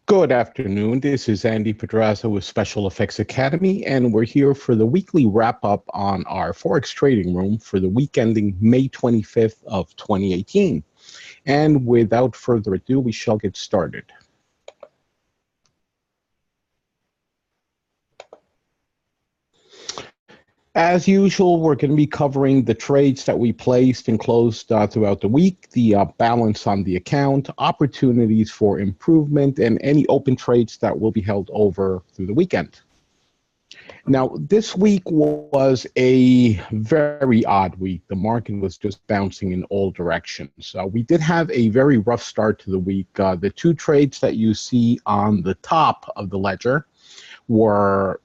Good afternoon. This is Andy Pedraza with Special Effects Academy, and we're here for the weekly wrap-up on our Forex trading room for the week ending May 25th of 2018. And without further ado, we shall get started. As usual, we're going to be covering the trades that we placed and closed throughout the week, the balance on the account, opportunities for improvement, and any open trades that will be held over through the weekend. Now, this week was a very odd week. The market was just bouncing in all directions. We did have a very rough start to the week. The two trades that you see on the top of the ledger were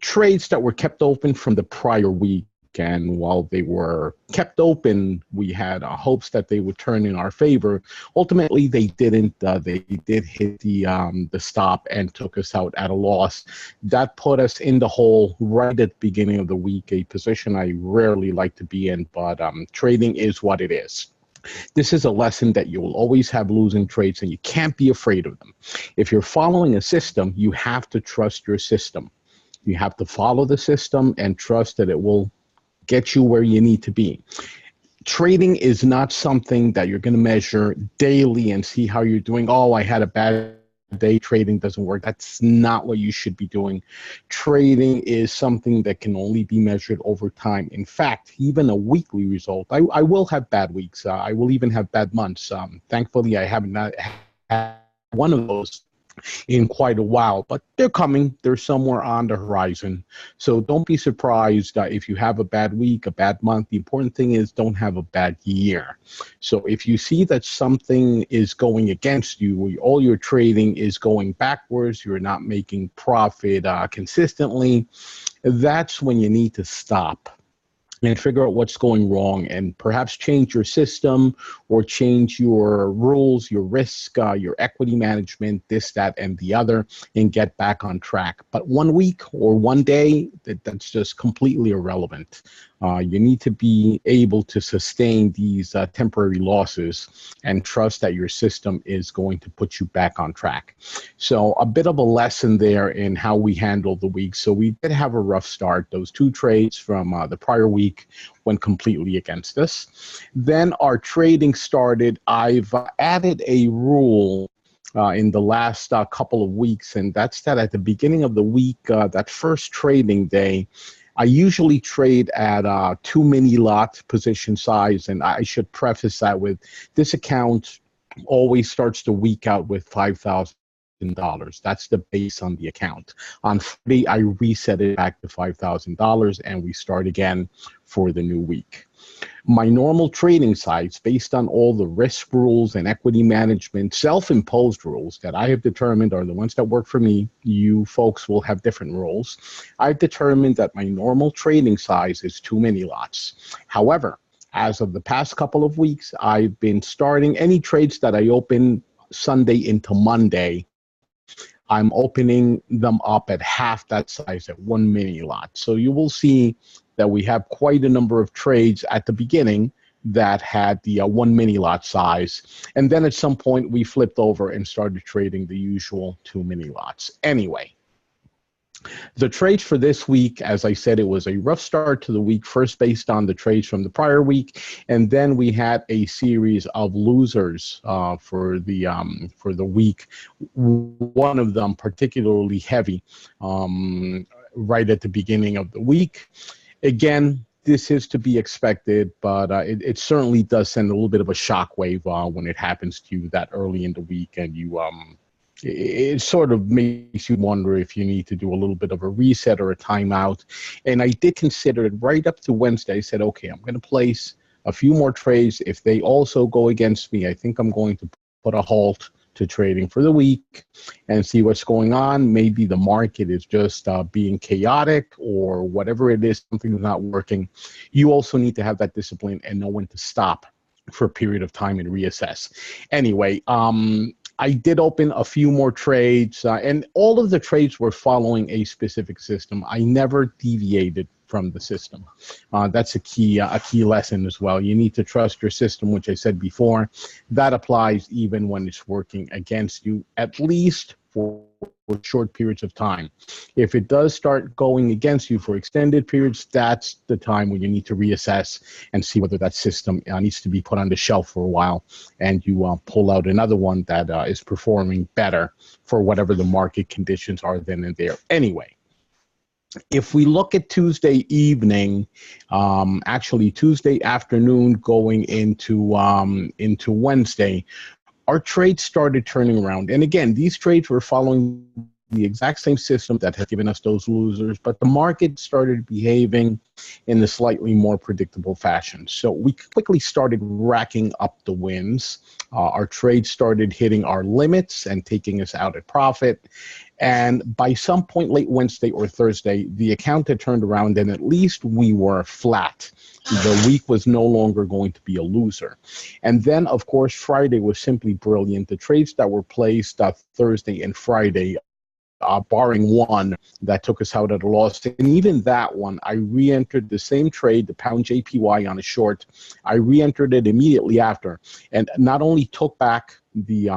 trades that were kept open from the prior week. And while they were kept open, we had hopes that they would turn in our favor. Ultimately, they didn't. They did hit the stop and took us out at a loss. That put us in the hole right at the beginning of the week, a position I rarely like to be in, but trading is what it is. This is a lesson that you will always have losing trades, and you can't be afraid of them. If you're following a system, you have to trust your system. You have to follow the system and trust that it will get you where you need to be. Trading is not something that you're going to measure daily and see how you're doing. Oh, I had a bad day, trading doesn't work. That's not what you should be doing. Trading is something that can only be measured over time. In fact, even a weekly result, I will have bad weeks. I will even have bad months. Thankfully, I haven't had one of those in quite a while, but they're coming. They're somewhere on the horizon. So don't be surprised if you have a bad week, a bad month. The important thing is don't have a bad year. So if you see that something is going against you, all your trading is going backwards, you're not making profit consistently, that's when you need to stop and figure out what's going wrong and perhaps change your system or change your rules, your risk, your equity management, this, that, and the other, and get back on track. But 1 week or 1 day, that's just completely irrelevant. You need to be able to sustain these temporary losses and trust that your system is going to put you back on track. So a bit of a lesson there in how we handle the week. So we did have a rough start. Those two trades from the prior week went completely against us. Then our trading started. I've added a rule in the last couple of weeks, and that's that at the beginning of the week, that first trading day, I usually trade at 2 mini lot position size, and I should preface that with this account always starts the week out with $5,000. That's the base on the account. On Friday, I reset it back to $5,000, and we start again for the new week. My normal trading size, based on all the risk rules and equity management, self-imposed rules that I have determined are the ones that work for me. You folks will have different rules. I've determined that my normal trading size is 2 mini lots. However, as of the past couple of weeks, I've been starting any trades that I open Sunday into Monday. I'm opening them up at half that size, at 1 mini lot. So you will see that we have quite a number of trades at the beginning that had the 1 mini lot size. And then at some point we flipped over and started trading the usual 2 mini lots. Anyway, the trades for this week, as I said, it was a rough start to the week, first based on the trades from the prior week, and then we had a series of losers for the week. One of them particularly heavy right at the beginning of the week. Again, this is to be expected, but it certainly does send a little bit of a shockwave when it happens to you that early in the week, and you it sort of makes you wonder if you need to do a little bit of a reset or a timeout. And I did consider it right up to Wednesday. I said, okay, I'm going to place a few more trades. If they also go against me, I think I'm going to put a halt to trading for the week and see what's going on. Maybe the market is just being chaotic or whatever it is, something's not working. You also need to have that discipline and know when to stop for a period of time and reassess. Anyway, I did open a few more trades, and all of the trades were following a specific system. I never deviated from the system. That's a key lesson as well. You need to trust your system, which I said before. That applies even when it's working against you, at least for short periods of time. If it does start going against you for extended periods, that's the time when you need to reassess and see whether that system needs to be put on the shelf for a while, and you pull out another one that is performing better for whatever the market conditions are then and there. Anyway, if we look at Tuesday evening, actually Tuesday afternoon going into Wednesday, our trades started turning around. And again, these trades were following the exact same system that had given us those losers, but the market started behaving in a slightly more predictable fashion. So we quickly started racking up the wins. Our trades started hitting our limits and taking us out at profit. And by some point late Wednesday or Thursday, the account had turned around and at least we were flat. The week was no longer going to be a loser. And then, of course, Friday was simply brilliant. The trades that were placed Thursday and Friday, barring one that took us out at a loss. And even that one, I re-entered the same trade, the pound JPY on a short. I re-entered it immediately after, and not only took back the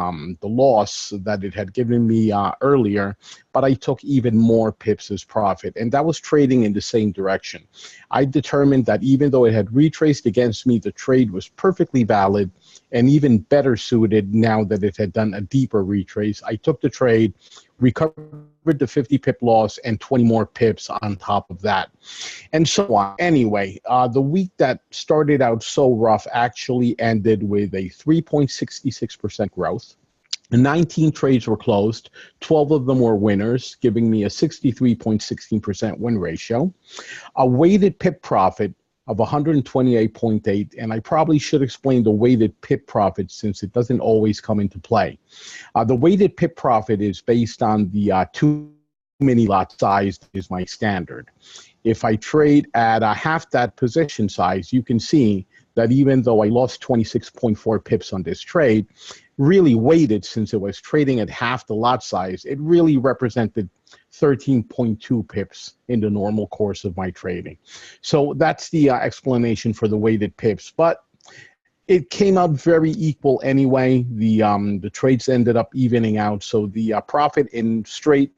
loss that it had given me earlier, but I took even more pips as profit, and that was trading in the same direction. I determined that even though it had retraced against me, the trade was perfectly valid and even better suited now that it had done a deeper retrace. I took the trade, recovered the 50 pip loss, and 20 more pips on top of that, and so on. Anyway, the week that started out so rough actually ended with a 3.66% growth. 19 trades were closed, 12 of them were winners, giving me a 63.16% win ratio, a weighted pip profit of 128.8, and I probably should explain the weighted pip profit since it doesn't always come into play. The weighted pip profit is based on the 2 mini lot size is my standard. If I trade at half that position size, you can see that even though I lost 26.4 pips on this trade, really weighted since it was trading at half the lot size, it really represented 13.2 pips in the normal course of my trading. So that's the explanation for the weighted pips, but it came out very equal anyway. The trades ended up evening out, so the profit in straight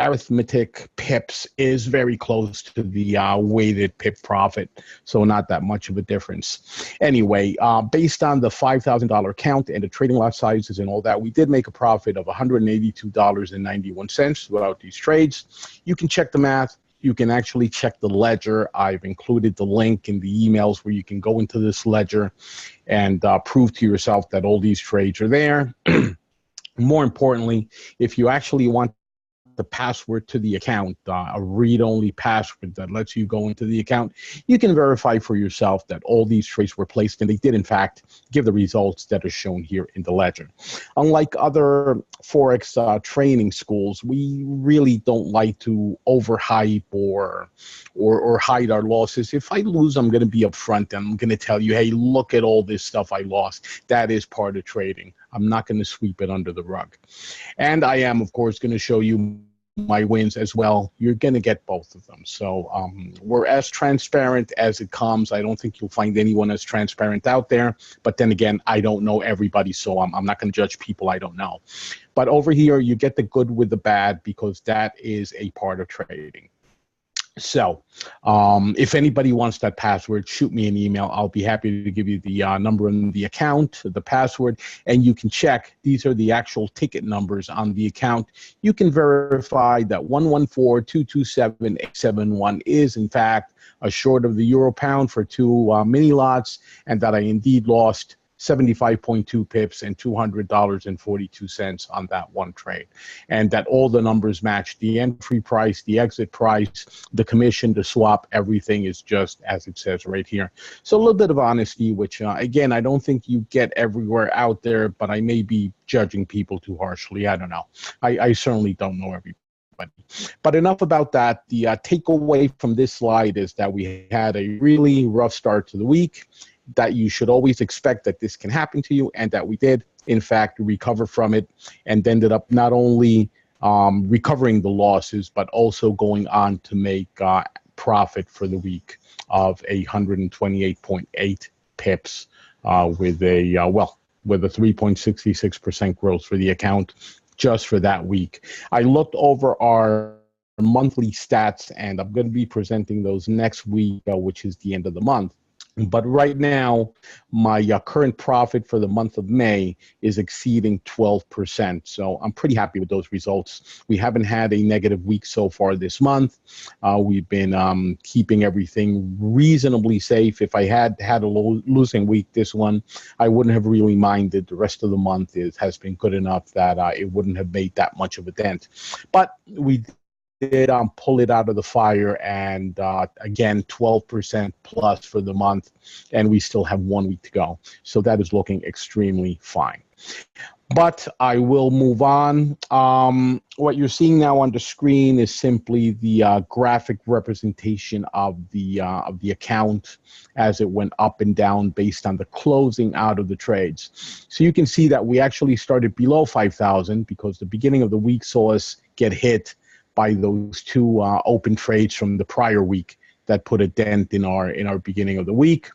arithmetic pips is very close to the weighted pip profit, so not that much of a difference. Anyway, based on the $5,000 count and the trading lot sizes and all that, we did make a profit of $182.91 throughout these trades. You can check the math. You can actually check the ledger. I've included the link in the emails where you can go into this ledger and prove to yourself that all these trades are there. More importantly, if you actually want the password to the account, a read-only password that lets you go into the account, you can verify for yourself that all these trades were placed, and they did in fact give the results that are shown here in the ledger. Unlike other Forex training schools, we really don't like to overhype or hide our losses. If I lose, I'm going to be upfront and I'm going to tell you, hey, look at all this stuff I lost. That is part of trading. I'm not going to sweep it under the rug. And I am, of course, going to show you my wins as well. You're going to get both of them. So we're as transparent as it comes. I don't think you'll find anyone as transparent out there. But then again, I don't know everybody, so I'm not going to judge people I don't know. But over here, you get the good with the bad because that is a part of trading. So if anybody wants that password, shoot me an email. I'll be happy to give you the number in the account, the password, and you can check. These are the actual ticket numbers on the account. You can verify that 114-227-871 is, in fact, a short of the euro pound for 2 mini lots, and that I indeed lost 75.2 pips and $200.42 on that one trade, and that all the numbers match the entry price, the exit price, the commission, the swap, everything is just as it says right here. So a little bit of honesty, which again, I don't think you get everywhere out there, but I may be judging people too harshly. I don't know. I certainly don't know everybody. But enough about that. The takeaway from this slide is that we had a really rough start to the week, that you should always expect that this can happen to you, and that we did, in fact, recover from it and ended up not only recovering the losses, but also going on to make profit for the week of 128.8 pips with a 3.66% growth for the account just for that week. I looked over our monthly stats, and I'm going to be presenting those next week, which is the end of the month. But right now, my current profit for the month of May is exceeding 12%. So I'm pretty happy with those results. We haven't had a negative week so far this month. We've been keeping everything reasonably safe. If I had a losing week, this one, I wouldn't have really minded. The rest of the month has been good enough that it wouldn't have made that much of a dent. But we did pull it out of the fire, and again 12% plus for the month, and we still have 1 week to go, so that is looking extremely fine. But I will move on. What you're seeing now on the screen is simply the graphic representation of the account as it went up and down based on the closing out of the trades. So you can see that we actually started below 5,000 because the beginning of the week saw us get hit by those two open trades from the prior week that put a dent in our beginning of the week.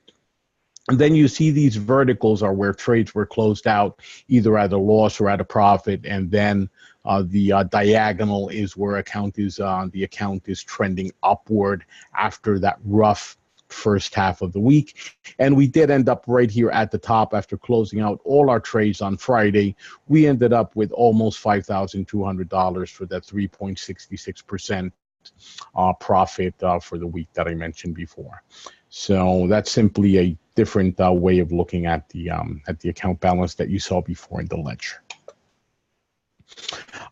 And then you see these verticals are where trades were closed out either at a loss or at a profit, and then the diagonal is where the account is trending upward after that rough first half of the week. And we did end up right here at the top after closing out all our trades on Friday. We ended up with almost $5,200 for that 3.66% profit for the week that I mentioned before. So that's simply a different way of looking at the account balance that you saw before in the ledger.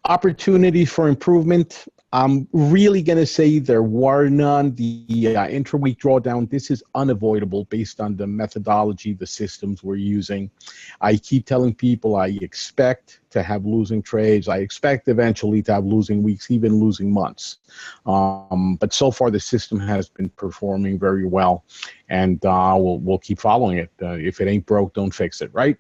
Opportunities for improvement. I'm really going to say there were none. The intra-week drawdown, this is unavoidable based on the methodology, the systems we're using. I keep telling people I expect to have losing trades. I expect eventually to have losing weeks, even losing months. But so far, the system has been performing very well, and we'll keep following it. If it ain't broke, don't fix it, right?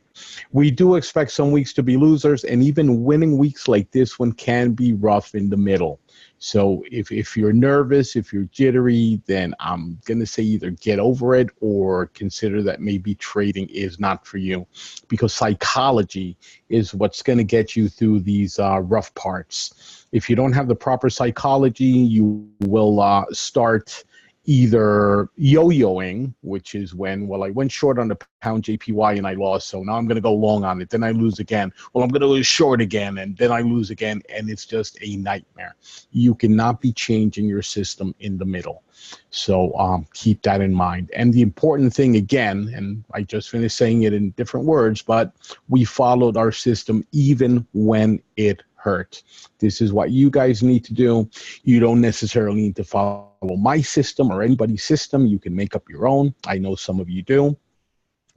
We do expect some weeks to be losers, and even winning weeks like this one can be rough in the middle. So if you're nervous, if you're jittery, then I'm going to say either get over it or consider that maybe trading is not for you, because psychology is what's going to get you through these rough parts. If you don't have the proper psychology, you will start either yo-yoing, which is when, well, I went short on the pound JPY and I lost, so now I'm going to go long on it. Then I lose again. Well, I'm going to go short again, and then I lose again, and it's just a nightmare. You cannot be changing your system in the middle. So keep that in mind. And the important thing, again, and I just finished saying it in different words, but we followed our system even when it hurt. This is what you guys need to do. You don't necessarily need to follow my system or anybody's system. You can make up your own. I know some of you do.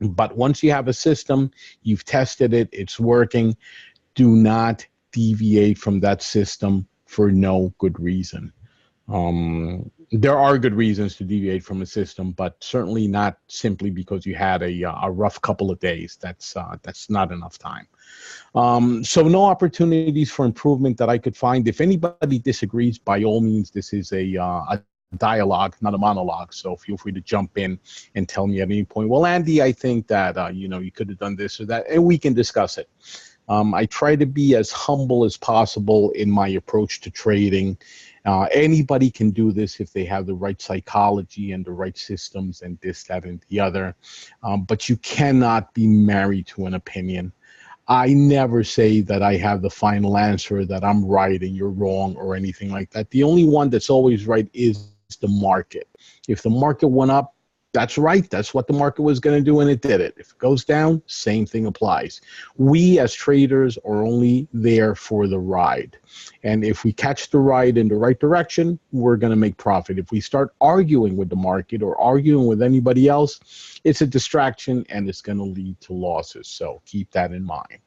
But once you have a system, you've tested it, it's working, do not deviate from that system for no good reason. There are good reasons to deviate from a system, but certainly not simply because you had a rough couple of days. That's not enough time. So no opportunities for improvement that I could find. If anybody disagrees, by all means, this is a dialogue, not a monologue. So feel free to jump in and tell me at any point, well, Andy, I think that, you could have done this or that, and we can discuss it. I try to be as humble as possible in my approach to trading. Anybody can do this if they have the right psychology and the right systems and this, that, and the other. But you cannot be married to an opinion. I never say that I have the final answer, that I'm right and you're wrong or anything like that. The only one that's always right is the market. If the market went up, that's right. That's what the market was going to do, and it did it. If it goes down, same thing applies. We as traders are only there for the ride. And if we catch the ride in the right direction, we're going to make profit. If we start arguing with the market or arguing with anybody else, it's a distraction and it's going to lead to losses. So keep that in mind.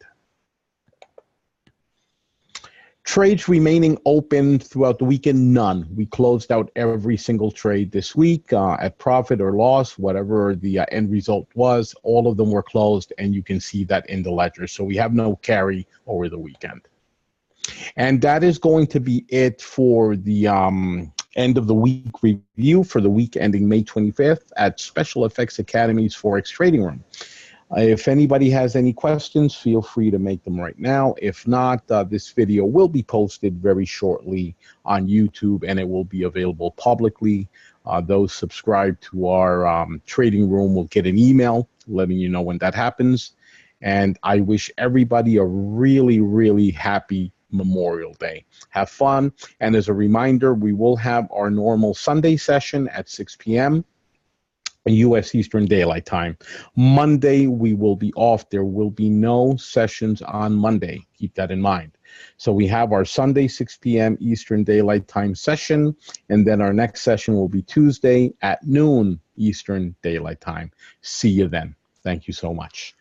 Trades remaining open throughout the weekend, none. We closed out every single trade this week at profit or loss, whatever the end result was. All of them were closed, and you can see that in the ledger. So we have no carry over the weekend. And that is going to be it for the end of the week review for the week ending May 25th at Special FX Academy's Forex Trading Room. If anybody has any questions, feel free to make them right now. If not, this video will be posted very shortly on YouTube, and it will be available publicly. Those subscribed to our trading room will get an email letting you know when that happens. And I wish everybody a really, really happy Memorial Day. Have fun. And as a reminder, we will have our normal Sunday session at 6 p.m. U.S. Eastern Daylight Time. Monday, we will be off. There will be no sessions on Monday. Keep that in mind. So we have our Sunday, 6 p.m. Eastern Daylight Time session, and then our next session will be Tuesday at noon Eastern Daylight Time. See you then. Thank you so much.